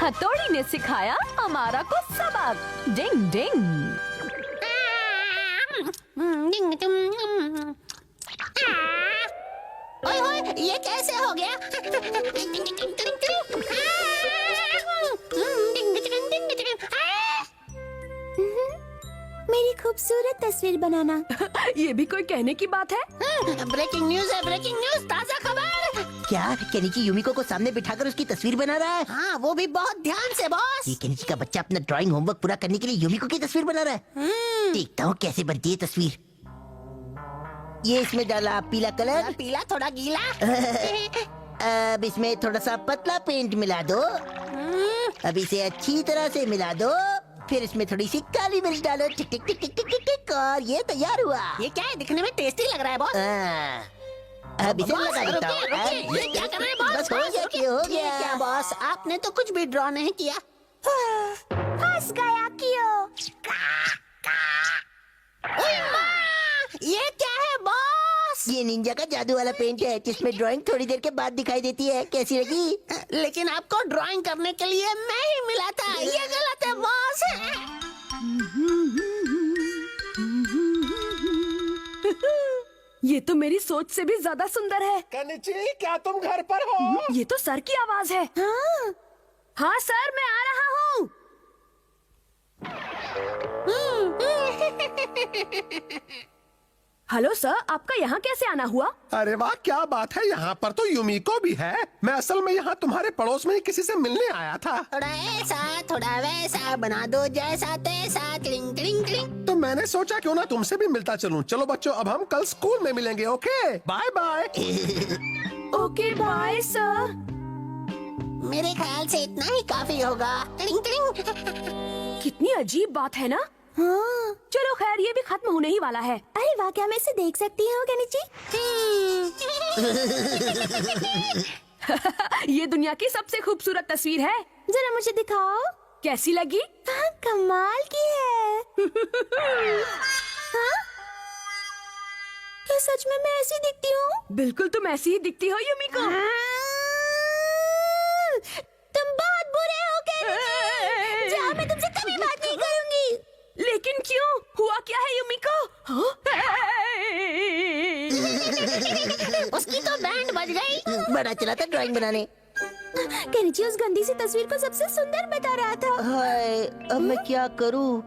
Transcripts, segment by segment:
हथौड़ी ने सिखाया अमारा को सबक। डिंग डिंग। ओए होए, ये कैसे हो गया? मेरी खूबसूरत तस्वीर बनाना। ये भी कोई कहने की बात है? ब्रेकिंग न्यूज है, ब्रेकिंग न्यूज, ताजा खबर। क्या केनिची यूमिको को सामने बिठाकर उसकी तस्वीर बना रहा है? हाँ, वो भी बहुत ध्यान से बॉस। ये केनिची का बच्चा अपना ड्राइंग होमवर्क पूरा करने के लिए यूमिको की तस्वीर बना रहा है। देखता हूँ कैसे बनती है तस्वीर। ये इसमें डाला पीला कलर, पीला थोड़ा गीला। अब इसमें थोड़ा सा पतला पेंट मिला दो। अब इसे अच्छी तरह से मिला दो। फिर इसमें थोड़ी सी काली मिर्च डालो। टिक टिक टिक टिक टिक टिक टिक, और ये तैयार हुआ। ये क्या है, दिखने में टेस्टी लग रहा है बॉस। अब इसे बॉस, लगा देता हूँ। रुकिए, ये क्या कर रहे हैं बॉस? बस हो गया कि हो ये क्या गया। बॉस, आपने तो कुछ भी ड्रॉ नहीं किया। फंस गया क्यों? ओए माँ, ये क्या है बॉस? ये निंजा का जादू वाला पेंट है जिसमें ड्राइंग थोड़ी देर के बाद दिखाई देती है। कैसी लगी? लेकिन आपको ड्राइंग करने के लिए मैं ही मिला था। ये गलत है बॉस। ये तो मेरी सोच से भी ज्यादा सुंदर है। केनिची, क्या तुम घर पर हो? ये तो सर की आवाज है। हाँ, हाँ सर, मैं आ रहा हूँ। हेलो सर, आपका यहाँ कैसे आना हुआ? अरे वाह, क्या बात है। यहाँ पर तो यूमिको भी है। मैं असल में यहाँ तुम्हारे पड़ोस में ही किसी से मिलने आया था। थोड़ा ऐसा थोड़ा वैसा बना दो, जैसा तैसा। Cling cling cling. तो मैंने सोचा क्यों ना तुमसे भी मिलता चलूं। चलो बच्चों, अब हम कल स्कूल में मिलेंगे। Okay, bye bye. Okay bye sir. मेरे ख्याल से इतना ही काफी होगा। क्लिंग क्लिंग। कितनी अजीब बात है ना। हाँ। चलो खैर, ये भी खत्म होने ही वाला है। अरे वाह, क्या मैं इसे देख सकती हूँ केनिची? ये दुनिया की सबसे खूबसूरत तस्वीर है। जरा मुझे दिखाओ। कैसी लगी? हाँ, कमाल की है। हाँ? क्या सच में मैं ऐसी दिखती हूँ? बिल्कुल तुम ऐसी ही दिखती हो यूमिको। तुम बहुत बुरे हो केनिची। जाओ, मैं तुमसे कभी बात नहीं करूंगी। लेकिन क्यों? हुआ क्या है यूमिको? हाँ? उसकी तो बैंड बज गई। बड़ा चला था ड्राइंग बनाने। केनिची उस गंदी सी तस्वीर को सबसे सुंदर बता रहा था। हाय, अब मैं क्या करूँ?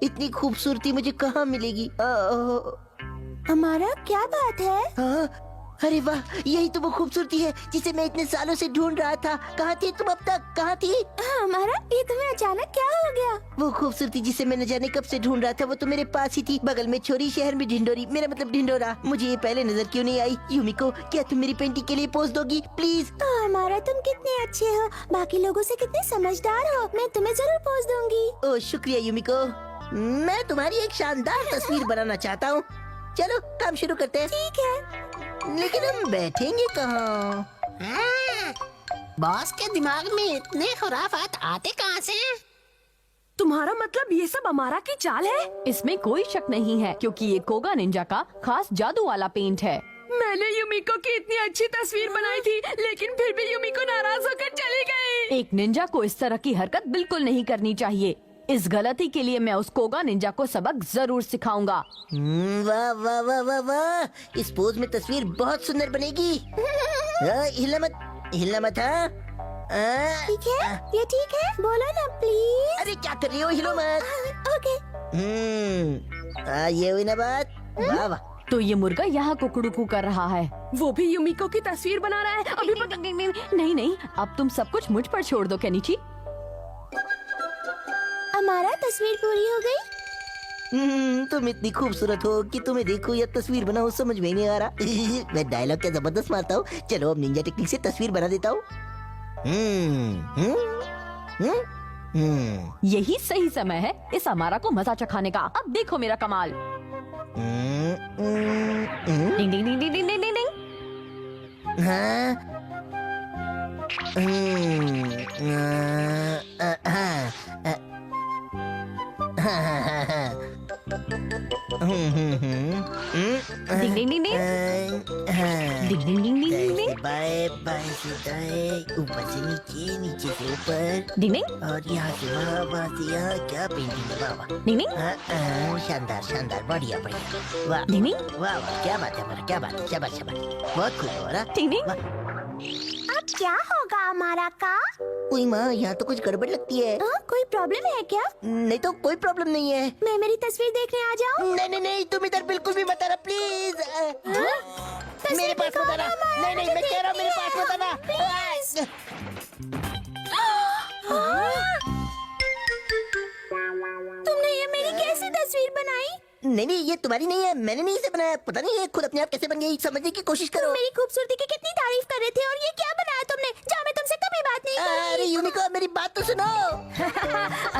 इतनी खूबसूरती मुझे कहाँ मिलेगी? हमारा क्या बात है? हाँ, अरे वाह, यही तो वो खूबसूरती है जिसे मैं इतने सालों से ढूंढ रहा था। कहाँ थी तुम अब तक? कहाँ थी? हमारा, ये तुम्हें अचानक क्या हो गया? वो खूबसूरती जिसे मैं न जाने कब से ढूंढ रहा था, वो तो मेरे पास ही थी। बगल में छोरी, शहर में ढिंडोरी। मेरा मतलब ढिंडोरा। मुझे ये पहले नजर क्यों नहीं आई? यूमिको, क्या तुम मेरी पेंटिंग के लिए पोज दोगी प्लीज? हमारा, तुम कितने अच्छे हो, बाकी लोगों से कितने समझदार हो। मैं तुम्हें जरूर पोज दूंगी। ओह शुक्रिया यूमिको। मैं तुम्हारी एक शानदार तस्वीर बनाना चाहता हूँ। चलो काम शुरू करते हैं। ठीक है। लेकिन हम बैठेंगे कहाँ? हाँ, बॉस के दिमाग में इतने खुराफात आते कहाँ से? तुम्हारा मतलब ये सब अमारा की चाल है? इसमें कोई शक नहीं है, क्योंकि ये कोगा निंजा का खास जादू वाला पेंट है। मैंने यूमिको की इतनी अच्छी तस्वीर बनाई थी, लेकिन फिर भी यूमिको नाराज होकर चली गई। एक निंजा को इस तरह की हरकत बिल्कुल नहीं करनी चाहिए। इस गलती के लिए मैं उस कोगा निंजा को सबक जरूर सिखाऊंगा। वाह वाह वाह वाह वाह, इस पोज में तस्वीर बहुत सुंदर बनेगी। हिलना मत, हिलना मत। हाँ, ठीक है, ये ठीक है। बोलो ना प्लीज। अरे क्या कर रही हो? हिलो मत। ओके। ये हुई ना बात। वाह वाह। तो ये मुर्गा यहाँ कुकड़ुकू कर रहा है। वो भी यूमिको की तस्वीर बना रहा है। अभी नहीं नहीं, अब तुम सब कुछ मुझ पर छोड़ दो केनिची। हमारा तस्वीर पूरी हो गई। तुम इतनी खूबसूरत हो कि तुम्हें देखो या तस्वीर बनाओ समझ में नहीं आ रहा। मैं डायलॉग क्या जबरदस्त मारता हूँ। चलो अब निंजा टेक्निक से तस्वीर बना देता हूँ। यही सही समय है इस अमारा को मजा चखाने का। अब देखो मेरा कमाल। डिंग डिंग डिंग डिंग डिंग डिंग डिंग। हाँ? डिंग डिंग डिंग डिंग डिंग डिंग डिंग डिंग डिंग। बाय बाय से दाएं, ऊपर से नीचे, नीचे से ऊपर, डिंग डिंग और यहाँ से वहाँ से यहाँ। क्या पेंटिंग है, वाह वाह। डिंग डिंग शानदार शानदार, बढ़िया बढ़िया, वाह डिंग डिंग वाह वाह, क्या बात है हमारा, क्या बात है, शाबाश शाबाश, बहुत खुश हो रहा। डिंग डिंग। अब क्या होगा हमारा का? उई माँ, यहाँ तो कुछ गड़बड़ लगती है। कोई प्रॉब्लम है क्या? नहीं तो कोई प्रॉब्लम नहीं है। मैं मेरी तस्वीर देखने आ जाऊँ? नहीं नहीं नहीं, तुम इधर बिल्कुल भी मत आना प्लीज। मेरे पास मत आना। नहीं नहीं, मैं कह रहा हूँ मेरे पास मत आना। तुमने ये मेरी कैसी तस्वीर बनाई? नहीं नहीं, ये तुम्हारी नहीं है, मैंने नहीं इसे बनाया। पता नहीं ये खुद अपने आप कैसे बन गई, समझने की कोशिश तुम करो। मेरी खूबसूरती की कितनी तारीफ कर रहे थे और ये क्या बनाया तुमने? जा, मैं तुमसे कभी बात नहीं अरे करूंगी। यूमिको, मेरी बात तो सुनो।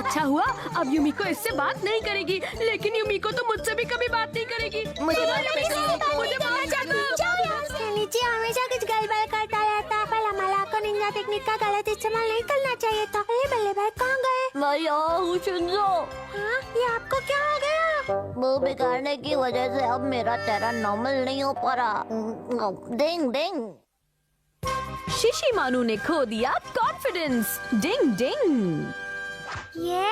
अच्छा हुआ, अब यूमिको इससे बात नहीं करेगी, लेकिन यूमिको तो मुझसे भी कभी बात नहीं करेगी। मुझे मालूम है, मुझे मालूम है। नीचे हमेशा कुछ गड़बड़ करता रहता है। पर हमारा को निंजा टेक्निक का गलत इस्तेमाल नहीं करना चाहिए था। अरे बल्ले भाई कहाँ गए? मैं यहाँ हूँ शिंजो। हाँ, ये आपको क्या हो गया? वो बिगाड़ने की वजह से अब मेरा चेहरा नॉर्मल नहीं हो पा रहा। डिंग डिंग। शिशिमानु ने खो दिया कॉन्फिडेंस। डिंग डिंग। ये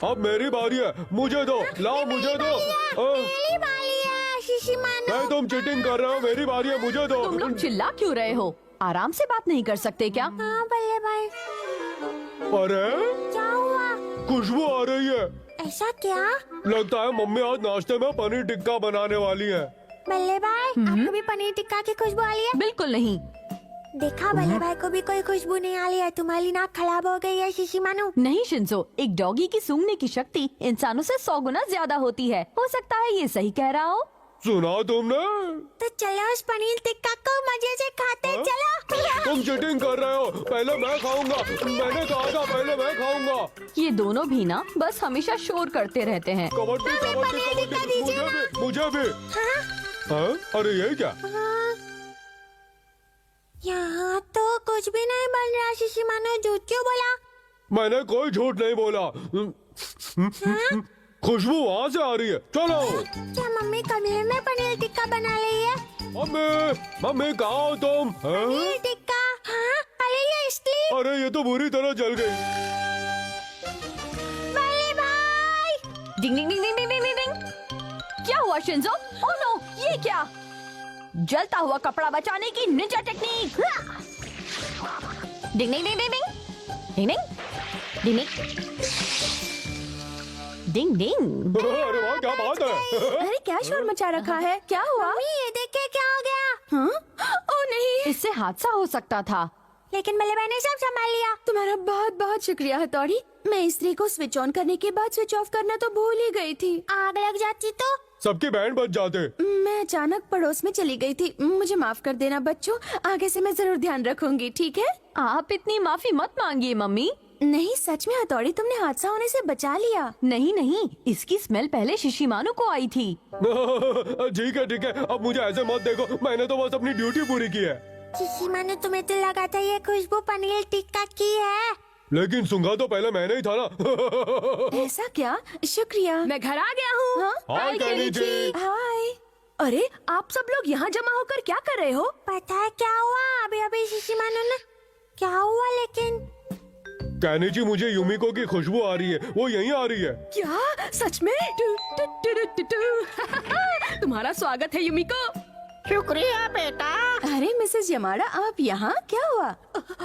अब मेरी बारी है, मुझे दो, लाओ मुझे दो। मेरी बारी है शिशिमानु। नहीं, तुम चीटिंग कर रहे हो, मेरी बारी है, मुझे दो। तुम लोग चिल्ला क्यों रहे हो? आराम से बात नहीं कर सकते क्या? हाँ बल्ले भाई, अरे क्या हुआ? खुशबू आ रही है। ऐसा क्या? लगता है मम्मी आज नाश्ते में पनीर टिक्का बनाने वाली है। बल्ले भाई, आपको भी पनीर टिक्का की खुशबू आ रही है? बिल्कुल नहीं। देखा, बल्ले भाई को भी कोई खुशबू नहीं आ रही है। तुम्हारी नाक खराब हो गई है शिशिमानु। नहीं शिंजो, एक डॉगी की सूंघने की शक्ति इंसानों से 100 गुना ज्यादा होती है। हो सकता है ये सही कह रहा हो। सुना तुमने? तो चलो उस पनीर टिक्का को मजे से खाते हैं, चलो। तुम चीटिंग कर रहे हो, पहले मैं खाऊंगा। मैंने कहा था पहले मैं खाऊंगा। ये दोनों भी ना बस हमेशा शोर करते रहते हैं। कबड्डी कबड्डी कबड्डी, मुझे भी। हाँ? अरे ये क्या? यहाँ तो कुछ भी नहीं बन रहा शिशिमानु, झूठ क्यों बोला? मैंने कोई झूठ नहीं बोला। खुशबू वहाँ से आ रही है, चलो। क्या मम्मी कमरे में पनीर टिक्का बना रही है? मम्मी, मम्मी कहाँ हो तुम? हाँ? पनीर टिक्का? हाँ, अरे ये इसलिए। अरे ये तो बुरी तरह जल गई। बल्ले भाई, डिंग डिंग डिंग डिंग डिंग डिंग डिंग। क्या हुआ शिंजो? ओह नो, ये क्या? जलता हुआ कपड़ा बचाने की निंजा टेक्निक। डिंग डिंग डिंग डिंग डिंग डिंग डिंग डिंग डिंग। अरे वाह, क्या बात है। अरे क्या शोर मचा रखा है? क्या हुआ? मम्मी ये देखिए क्या हो गया। हाँ? ओह नहीं, इससे हादसा हो सकता था। लेकिन बल्ले भाई ने सब संभाल लिया। तुम्हारा बहुत बहुत शुक्रिया हथौड़ी। मैं इस्त्री को स्विच ऑन करने के बाद स्विच ऑफ करना तो भूल ही गई थी। आग लग जाती तो? सबके बैंड बज जाते। मैं अचानक पड़ोस में चली गई थी। मुझे माफ कर देना बच्चों, आगे से मैं जरूर ध्यान रखूंगी, ठीक है? आप इतनी माफी मत मांगिए मम्मी। नहीं सच में हथौड़ी, तुमने हादसा होने से बचा लिया। नहीं नहीं, इसकी स्मेल पहले शिशिमानु को आई थी। ठीक है ठीक है, अब मुझे ऐसे मत देखो, मैंने तो बस अपनी ड्यूटी पूरी की है। शिशिमानु, तुम्हें तो लगा था ये खुशबू पनीर टिक्का की है। लेकिन सूंघा तो पहले मैंने ही था ना। ऐसा क्या? शुक्रिया, मैं घर आ गया हूँ। हाँ? हाय केनिची। हाय। अरे आप सब लोग यहाँ जमा होकर क्या कर रहे हो? पता है क्या हुआ? अभी अभी शिशिमानु ने क्या हुआ? लेकिन केनिची, मुझे यूमिको की खुशबू आ रही है, वो यहीं आ रही है। क्या सच में? टू, टू, टू, टू, टू, टू। तुम्हारा स्वागत है यूमिको। शुक्रिया बेटा। अरे मिसेस यमाड़ा, आप यहाँ? क्या हुआ?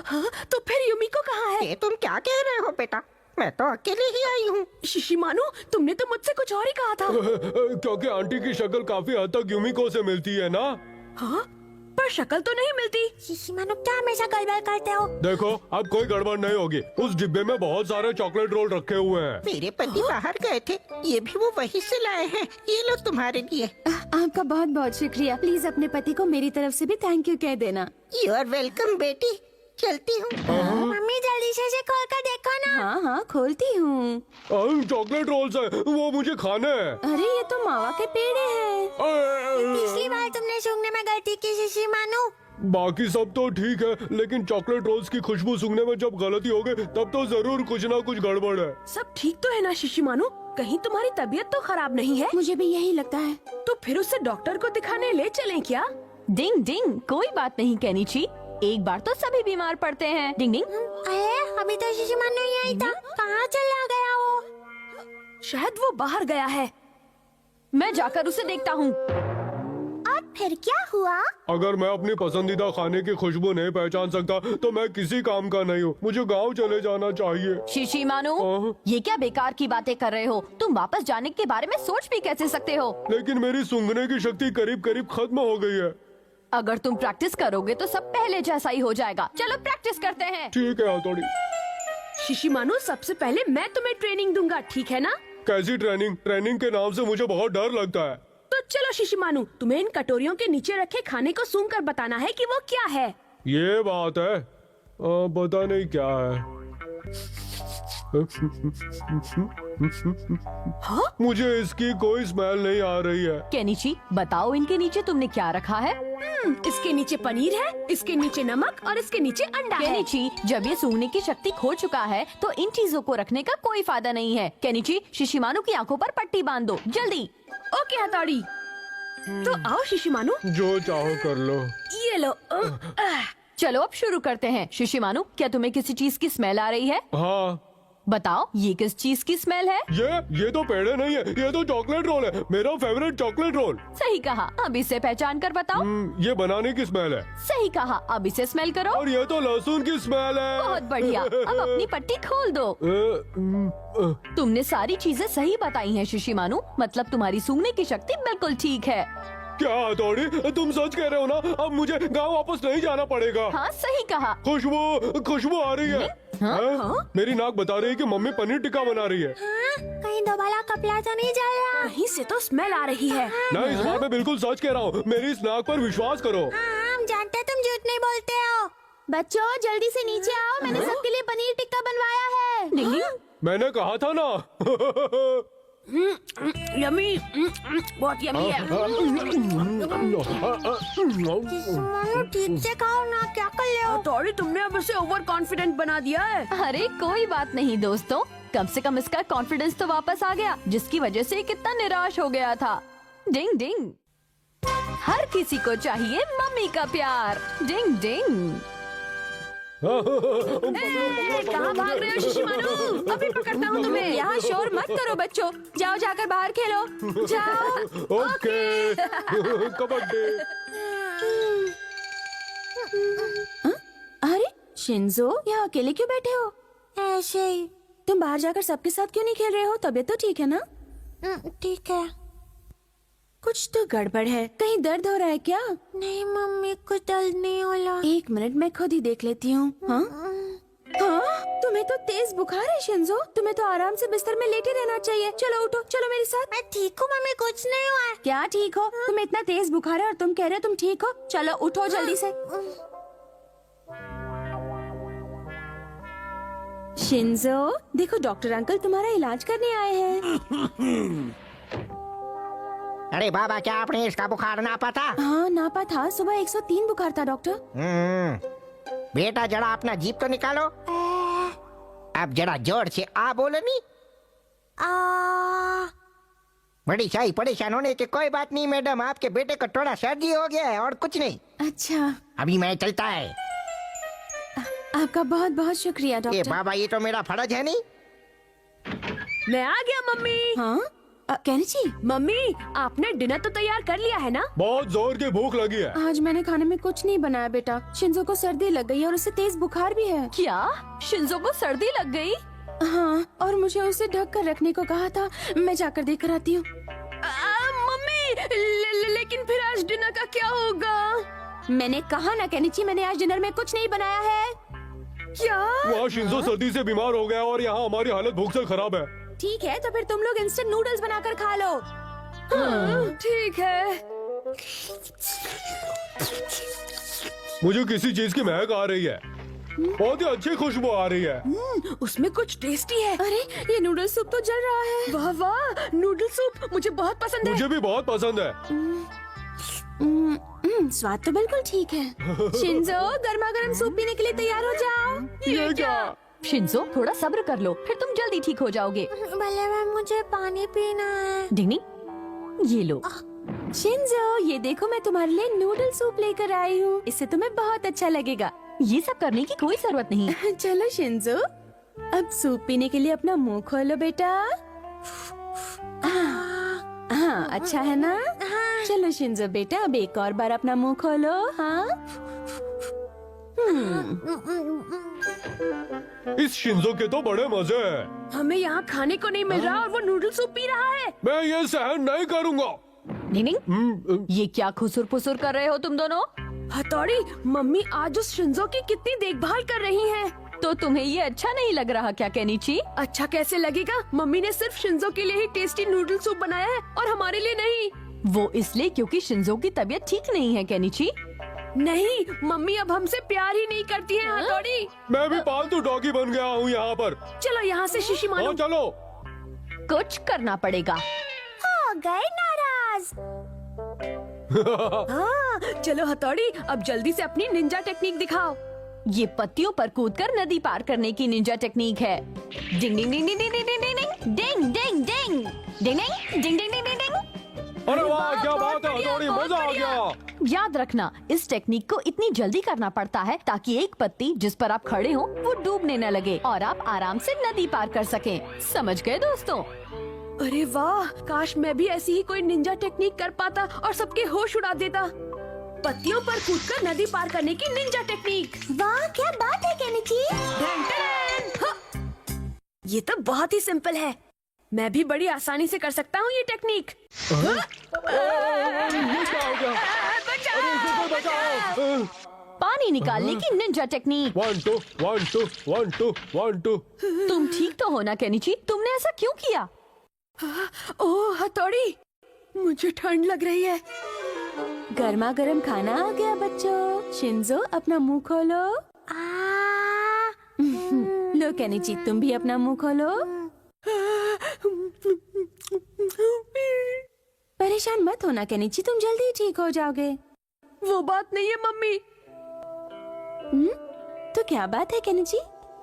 हाँ, तो फिर यूमिको कहाँ है? ये तुम क्या कह रहे हो बेटा? मैं तो अकेले ही आई हूँ। शिशिमानु, तुमने तो मुझसे कुछ और ही कहा था। क्योंकि आंटी की शक्ल काफी हद तक यूमिको से मिलती है ना। हाँ, पर शक्ल तो नहीं मिलती। शिशिमानु क्या हमेशा गड़बड़ करते हो? देखो, अब कोई गड़बड़ नहीं होगी। उस डिब्बे में बहुत सारे चॉकलेट रोल रखे हुए हैं। मेरे पति बाहर गए थे, ये भी वो वहीं से लाए हैं। ये लो तुम्हारे लिए। आपका बहुत बहुत शुक्रिया। प्लीज अपने पति को मेरी तरफ से भी थैंक यू कह देना। यू आर वेलकम बेटी। चलती हूँ। मम्मी जल्दी से इसे खोल कर देखो ना। हाँ हाँ, खोलती हूँ। चॉकलेट रोल्स है, वो मुझे खाने हैं। अरे ये तो मावा के पेड़े हैं। पिछली बार तुमने सूंघने में गलती की शिशिमानु। बाकी सब तो ठीक है, लेकिन चॉकलेट रोल्स की खुशबू सूंघने में जब गलती हो गई, तब तो जरूर कुछ ना कुछ गड़बड़ है। सब ठीक तो है ना शिशिमानु? कहीं तुम्हारी तबीयत तो खराब नहीं है? मुझे भी यही लगता है। तो फिर उसे डॉक्टर को दिखाने ले चलें क्या? डिंग डिंग, कोई बात नहीं केनिची। एक बार तो सभी बीमार पड़ते हैं। डिंग डिंग। अरे अभी तो शिशुमानु नहीं आई था, कहाँ चला गया वो? शायद वो बाहर गया है। मैं जाकर उसे देखता हूँ। और फिर क्या हुआ? अगर मैं अपनी पसंदीदा खाने की खुशबू नहीं पहचान सकता तो मैं किसी काम का नहीं हूँ। मुझे गांव चले जाना चाहिए। शिशिमानु, हाँ? ये क्या बेकार की बातें कर रहे हो? तुम वापस जाने के बारे में सोच भी कैसे सकते हो? लेकिन मेरी सूंघने की शक्ति करीब करीब खत्म हो गई है। अगर तुम प्रैक्टिस करोगे तो सब पहले जैसा ही हो जाएगा। चलो प्रैक्टिस करते हैं। ठीक है हथौड़ी। शिशिमानु, सबसे पहले मैं तुम्हें ट्रेनिंग दूंगा, ठीक है ना? कैसी ट्रेनिंग? ट्रेनिंग के नाम से मुझे बहुत डर लगता है। तो चलो शिशिमानु, तुम्हें इन कटोरियों के नीचे रखे खाने को सूंघ कर बताना है कि वो क्या है। ये बात है। पता नहीं क्या है। मुझे इसकी कोई स्मेल नहीं आ रही है। केनिची, बताओ इनके नीचे तुमने क्या रखा है? इसके नीचे पनीर है, इसके नीचे नमक और इसके नीचे अंडा है। केनिची, जब ये सूंघने की शक्ति खो चुका है तो इन चीजों को रखने का कोई फायदा नहीं है। केनिची, शिशिमानु की आंखों पर पट्टी बांध दो, जल्दी। ओके हथौड़ी। तो आओ शिशिमानु, जो चाहो कर लो। ये लो। चलो अब शुरू करते हैं। शिशिमानु, क्या तुम्हें किसी चीज की स्मेल आ रही है? हाँ। बताओ, ये किस चीज की स्मेल है? ये तो पेड़े नहीं है, ये तो चॉकलेट रोल है, मेरा फेवरेट चॉकलेट रोल। सही कहा। अब इसे पहचान कर बताओ। ये बनाने की स्मेल है। सही कहा। अब इसे स्मेल करो। और ये तो लहसुन की स्मेल है। बहुत बढ़िया। अब अपनी पट्टी खोल दो। तुमने सारी चीजें सही बताई हैं शिशिमानु, मतलब तुम्हारी सूंघने की शक्ति बिल्कुल ठीक है। क्या हथौड़ी, तुम सच कह रहे हो ना? अब मुझे गांव वापस नहीं जाना पड़ेगा। हाँ सही कहा। खुशबू आ रही है। हाँ? मेरी नाक बता रही है कि मम्मी पनीर टिक्का बना रही है। कहीं दोबारा कपड़ा तो नहीं जल रहा? कहीं से तो स्मेल आ रही है। नहीं, इस बार मैं बिल्कुल सच कह रहा हूँ। मेरी इस नाक पर विश्वास करो। हम जानते तुम झूठ नहीं बोलते हो। बच्चों जल्दी से नीचे आओ, मैंने सबके लिए पनीर टिक्का बनवाया है। डिंगी, मैंने कहा था ना। यमी, बहुत यमी है। शिशुमानु ठीक से खाओ ना, क्या कर रहे हो? हथौड़ी, तुमने अब उसे ओवर कॉन्फिडेंट बना दिया है। अरे कोई बात नहीं दोस्तों, कम से कम इसका कॉन्फिडेंस तो वापस आ गया, जिसकी वजह से ये कितना निराश हो गया था। डिंग डिंग। हर किसी को चाहिए मम्मी का प्यार। डिंग डिंग। कहाँ भाग रहे हो शिशिमानु? अभी पकड़ता हूँ तुम्हें। यहाँ शोर मत करो बच्चों, जाओ जाकर बाहर खेलो, जाओ। ओके। कबड्डी। अरे शिंजो, यहाँ अकेले क्यों बैठे हो? ऐसे ही। तुम बाहर जाकर सबके साथ क्यों नहीं खेल रहे हो? तबीयत तो ठीक है ना? ठीक है। कुछ तो गड़बड़ है, कहीं दर्द हो रहा है क्या? नहीं मम्मी, कुछ दर्द नहीं हो रहा। एक मिनट, मैं खुद ही देख लेती हूँ। हाँ? हाँ? तुम्हें तो तेज बुखार है शिंजो, तुम्हें तो आराम से बिस्तर में लेटे रहना चाहिए। चलो उठो, चलो मेरे साथ। मैं ठीक हूँ मम्मी, कुछ नहीं हुआ। क्या ठीक हो? तुम्हें इतना तेज बुखार है और तुम कह रहे हो तुम ठीक हो? चलो उठो जल्दी से। शिंजो, देखो डॉक्टर अंकल तुम्हारा इलाज करने आए हैं। अरे बाबा, क्या आपने इसका बुखार नापा था? हाँ नापा था, सुबह 103 बुखार था डॉक्टर। बेटा जरा अपना जीप तो निकालो। अब जरा जोर से आ बोलो नी। बड़ी शाही परेशान होने की कोई बात नहीं मैडम, आपके बेटे को थोड़ा सर्दी हो गया है और कुछ नहीं। अच्छा, अभी मैं चलता है। आपका बहुत बहुत शुक्रिया ये डॉक्टर। बाबा, ये तो मेरा फर्ज है नहीं। मैं आ गया मम्मी। हाँ केनिची, मम्मी आपने डिनर तो तैयार कर लिया है ना? बहुत जोर की भूख लगी है। आज मैंने खाने में कुछ नहीं बनाया बेटा। शिंजो को सर्दी लग गई और उसे तेज बुखार भी है। क्या? शिंजो को सर्दी लग गई? हाँ, और मुझे उसे ढक कर रखने को कहा था। मैं जाकर देख कर आती हूँ। मम्मी, लेकिन फिर आज डिनर का क्या होगा? मैंने कहा ना केनिची, मैंने आज डिनर में कुछ नहीं बनाया है। क्या? वहाँ शिंजो सर्दी से बीमार हो गया और यहाँ हमारी हालत भूख से खराब है। ठीक है, तो फिर तुम लोग इंस्टेंट नूडल्स बनाकर खा लो। हाँ, ठीक है। मुझे किसी चीज की महक आ रही है, बहुत ही अच्छी खुशबू आ रही है। उसमें कुछ टेस्टी है। अरे ये नूडल सूप तो जल रहा है। वाह वाह, नूडल सूप मुझे बहुत पसंद है। मुझे भी बहुत पसंद है। स्वाद तो बिल्कुल ठीक है। शिंजो, गर्मा गर्म सूप पीने के लिए तैयार हो जाओ। ये क्या? शिंजो, थोड़ा सब्र कर लो, फिर तुम जल्दी ठीक हो जाओगे। भले मुझे पानी पीना है। डिंगी, ये लो। शिंजो, ये देखो मैं तुम्हारे लिए नूडल सूप लेकर आई हूँ। इससे तुम्हें बहुत अच्छा लगेगा। ये सब करने की कोई जरूरत नहीं। चलो शिंजो, अब सूप पीने के लिए अपना मुंह खोलो बेटा। हाँ, अच्छा है ना? चलो शिंजो बेटा, अब एक और बार अपना मुंह खोलो। हाँ, इस शिंजो के तो बड़े मजे हैं। हमें यहाँ खाने को नहीं मिल रहा और वो नूडल सूप पी रहा है। मैं ये सहन नहीं करूँगा। नहीं, ये क्या खुसुर पुसुर कर रहे हो तुम दोनों? हथौड़ी, मम्मी आज उस शिंजो की कितनी देखभाल कर रही हैं। तो तुम्हें ये अच्छा नहीं लग रहा क्या केनिची? अच्छा कैसे लगेगा? मम्मी ने सिर्फ शिंजो के लिए ही टेस्टी नूडल सूप बनाया है और हमारे लिए नहीं। वो इसलिए क्योंकि शिंजो की तबीयत ठीक नहीं है केनिची। नहीं, मम्मी अब हमसे प्यार ही नहीं करती है हथौड़ी। मैं भी पालतू डॉगी बन गया हूँ यहाँ पर। चलो यहाँ से शिशी हाँ मानो। चलो। कुछ करना पड़ेगा। हो गए नाराज। हाँ, चलो हथौड़ी, अब जल्दी से अपनी निंजा टेक्निक दिखाओ। ये पत्तियों पर कूदकर नदी पार करने की निंजा टेक्निक है। डिंग डिंग डिंग डिंग डिंग डिंग डिंग डिंग डिंग डिंग डिंग डिंग डिंग डिंग डिंग डिंग। अरे वाह, क्या बात है हथौड़ी, मजा आ गया। याद रखना, इस टेक्निक को इतनी जल्दी करना पड़ता है ताकि एक पत्ती जिस पर आप खड़े हो वो डूबने न लगे और आप आराम से नदी पार कर सकें। समझ गए दोस्तों? अरे वाह, काश मैं भी ऐसी ही कोई निंजा टेक्निक कर पाता और सबके होश उड़ा देता। पत्तियों पर कूदकर नदी पार करने की निंजा टेक्निक। वाह, क्या बात है केनिची। ये तो बहुत ही सिंपल है। मैं भी बड़ी आसानी से कर सकता हूँ ये टेक्निक। पानी निकालने की निंजा टेक्निक। 1 2 1 2 1 2 1 2। तुम ठीक तो हो ना केनिची? तुमने ऐसा क्यों किया? ओह हथौड़ी, मुझे ठंड लग रही है। गर्मा गर्म खाना आ गया बच्चों। शिंजो, अपना मुंह खोलो। लो केनिची, तुम भी अपना मुंह खोलो। परेशान मत होना केनिची, तुम जल्दी ही ठीक हो जाओगे। वो बात नहीं है मम्मी। तो क्या बात है केनिची?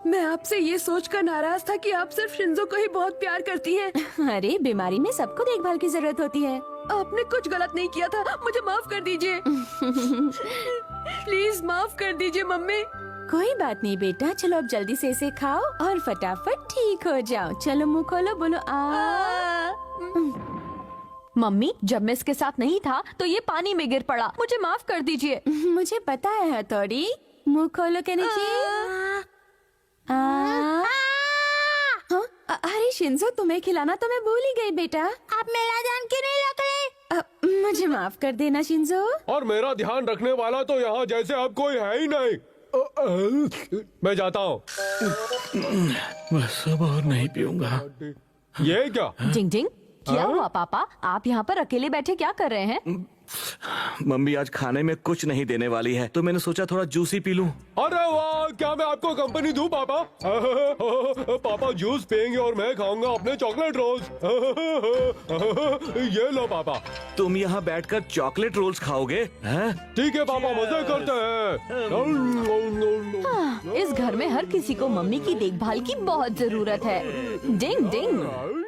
मैं आपसे ये सोचकर नाराज था कि आप सिर्फ शिंजो को ही बहुत प्यार करती हैं। अरे, बीमारी में सबको देखभाल की जरूरत होती है। आपने कुछ गलत नहीं किया था, मुझे माफ कर दीजिए। प्लीज माफ कर दीजिए मम्मी। कोई बात नहीं बेटा, चलो अब जल्दी से इसे खाओ और फटाफट ठीक हो जाओ। चलो मुंह खोलो, बोलो आ। मम्मी, जब मैं इसके साथ नहीं था तो ये पानी में गिर पड़ा। मुझे माफ कर दीजिए। मुझे पता है हथौड़ी। मुंह खोलो केनिची। हाँ? अरे शिंजो, तुम्हें खिलाना तो मैं भूल ही गई बेटा। आप मेरा ध्यान क्यों नहीं रख रहे? मुझे माफ कर देना शिंजो। और मेरा ध्यान रखने वाला तो यहाँ जैसे अब कोई है ही नहीं। मैं जाता हूँ। बस अब और नहीं पीऊंगा। ये क्या? डिंग डिंग, क्या हुआ पापा? आप यहाँ पर अकेले बैठे क्या कर रहे हैं? मम्मी आज खाने में कुछ नहीं देने वाली है, तो मैंने सोचा थोड़ा जूस ही पी लूं। अरे वाह, क्या मैं आपको कंपनी दूं पापा? पापा जूस पियेंगे और मैं खाऊंगा अपने चॉकलेट रोल्स। ये लो पापा। तुम यहाँ बैठकर चॉकलेट रोल्स खाओगे? हैं? ठीक है पापा, मजे करते हैं। इस घर में हर किसी को मम्मी की देखभाल की बहुत जरूरत है। डिंग डिंग।